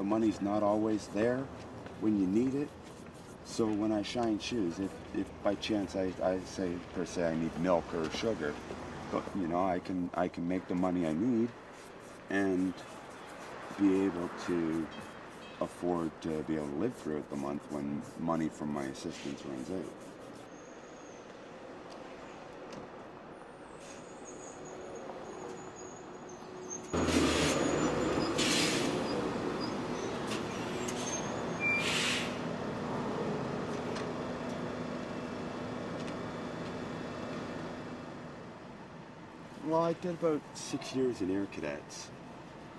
money's not always there when you need it. So when I shine shoes, if by chance I say per se I need milk or sugar, but I can make the money I need and be able to afford to be able to live throughout the month when money from my assistants runs out. Well, I did about 6 years in Air Cadets.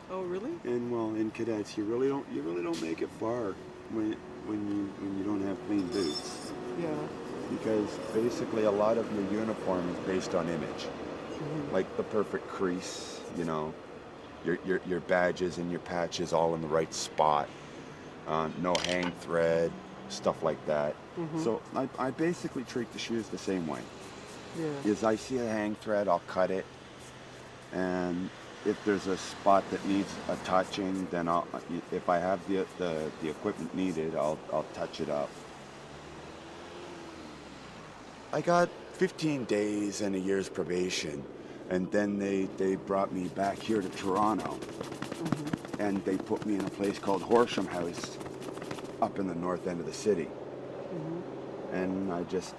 Oh, really? And well, in cadets, you really don't make it far when you don't have clean boots, Yeah. because basically a lot of your uniform is based on image, Mm-hmm. like the perfect crease, your badges and your patches all in the right spot, no hang thread, stuff like that. Mm-hmm. So I basically treat the shoes the same way. Yeah. Is I see a hang thread, I'll cut it, and if there's a spot that needs a touching, then if I have the equipment needed, I'll touch it up. I got 15 days and a year's probation, and then they brought me back here to Toronto, Mm-hmm. and they put me in a place called Horsham House up in the north end of the city. Mm-hmm. And I just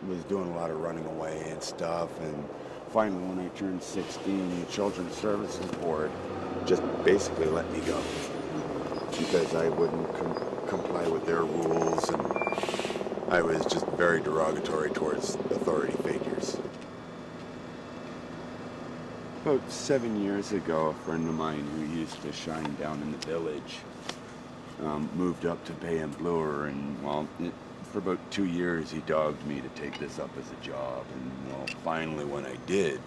was doing a lot of running away and stuff, and finally when I turned 16, the Children's Services Board just basically let me go because I wouldn't comply with their rules, and I was just very derogatory towards authority figures. About 7 years ago, a friend of mine who used to shine down in the village moved up to Bay and Bloor, and well, for about 2 years he dogged me to take this up as a job, and well, finally when I did,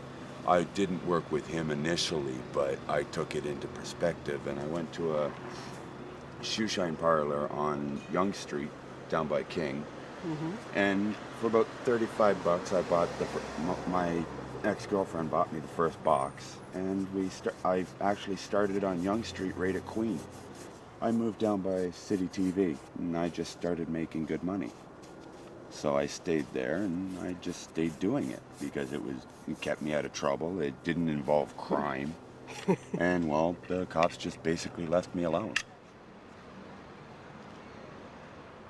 I didn't work with him initially, but I took it into perspective, and I went to a Shoeshine parlor on Yonge Street down by King, Mm-hmm. and for about $35 I bought my ex-girlfriend bought me the first box, and I actually started on Yonge Street right at Queen. I moved down by City TV, and I just started making good money. So I stayed there, and I just stayed doing it because it kept me out of trouble. It didn't involve crime, and well, the cops just basically left me alone.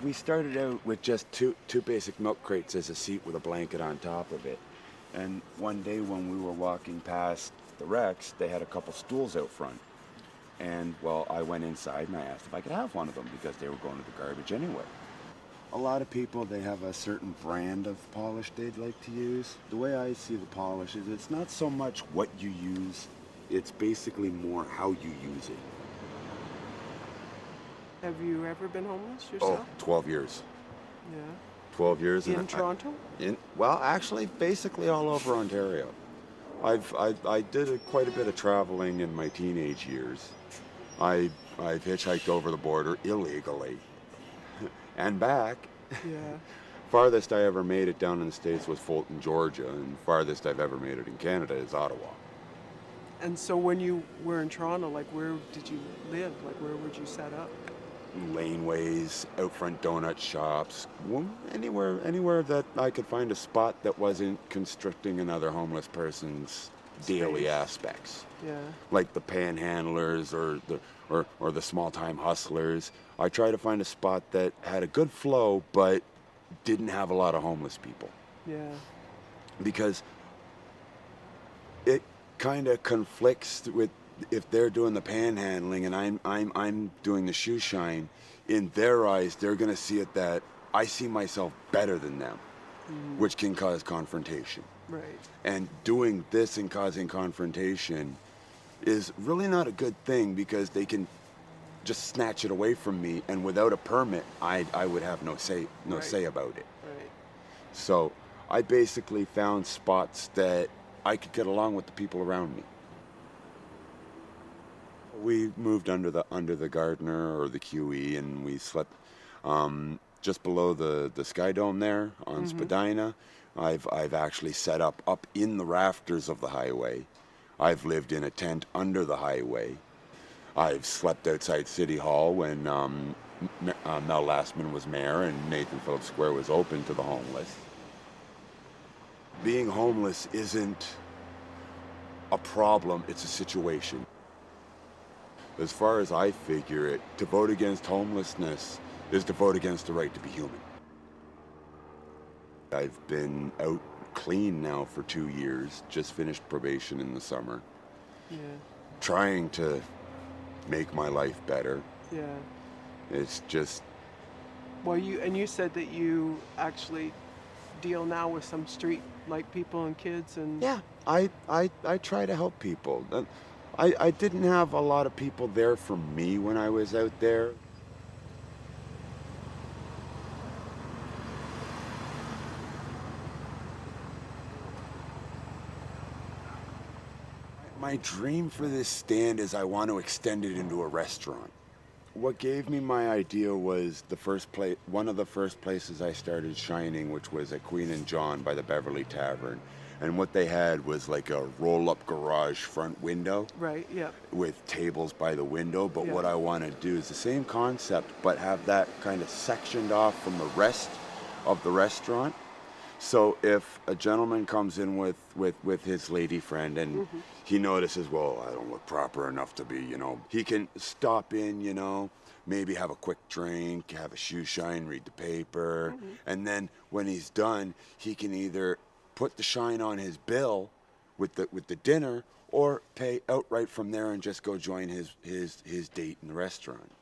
We started out with just two basic milk crates as a seat with a blanket on top of it. And one day when we were walking past the Rex, they had a couple stools out front. And well, I went inside and I asked if I could have one of them because they were going to the garbage anyway. A lot of people, they have a certain brand of polish they'd like to use. The way I see the polish is it's not so much what you use, it's basically more how you use it. Have you ever been homeless yourself? Oh, 12 years. Yeah. 12 years. In Toronto? Well, actually, basically all over Ontario. I did quite a bit of traveling in my teenage years. I've hitchhiked over the border illegally and back. Yeah. Farthest I ever made it down in the States was Fulton, Georgia, and farthest I've ever made it in Canada is Ottawa. And so when you were in Toronto, like where did you live? Like where would you set up? Laneways, out front donut shops, anywhere that I could find a spot that wasn't constricting another homeless person's daily aspects. Yeah. Like the panhandlers or the small-time hustlers. I try to find a spot that had a good flow but didn't have a lot of homeless people. Yeah. Because it kind of conflicts with if they're doing the panhandling and I'm doing the shoe shine. In their eyes, they're gonna see it that I see myself better than them, which can cause confrontation. Right. And doing this and causing confrontation is really not a good thing because they can just snatch it away from me, and without a permit, I would have no say about it. Right. So I basically found spots that I could get along with the people around me. We moved under the Gardner or the QE, and we slept just below the Sky Dome there on Spadina. I've actually set up in the rafters of the highway. I've lived in a tent under the highway. I've slept outside City Hall when Mel Lastman was mayor and Nathan Phillips Square was open to the homeless. Being homeless isn't a problem, it's a situation. As far as I figure it, to vote against homelessness is to vote against the right to be human. I've been out clean now for 2 years, just finished probation in the summer, Yeah. trying to make my life better. Yeah. It's just, Well, you said that you actually deal now with some street like people and kids and yeah, I try to help people. I didn't have a lot of people there for me when I was out there. My dream for this stand is I want to extend it into a restaurant. What gave me my idea was one of the first places I started shining, which was at Queen and John by the Beverly Tavern. And what they had was like a roll-up garage front window right, yeah. with tables by the window. But Yeah. what I want to do is the same concept, but have that kind of sectioned off from the rest of the restaurant. So if a gentleman comes in with his lady friend and he notices, well, I don't look proper enough to be, he can stop in, maybe have a quick drink, have a shoeshine, read the paper. And then when he's done, he can either put the shine on his bill with the dinner or pay outright from there and just go join his date in the restaurant.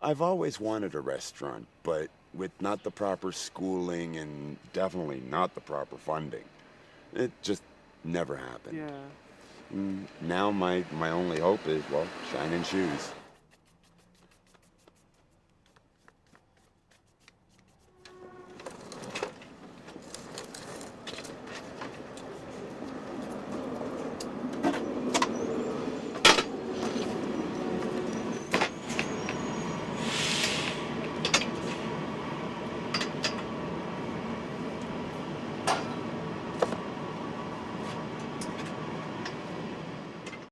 I've always wanted a restaurant, but with not the proper schooling and definitely not the proper funding, it just never happened. Yeah. Now my only hope is, well, shining shoes.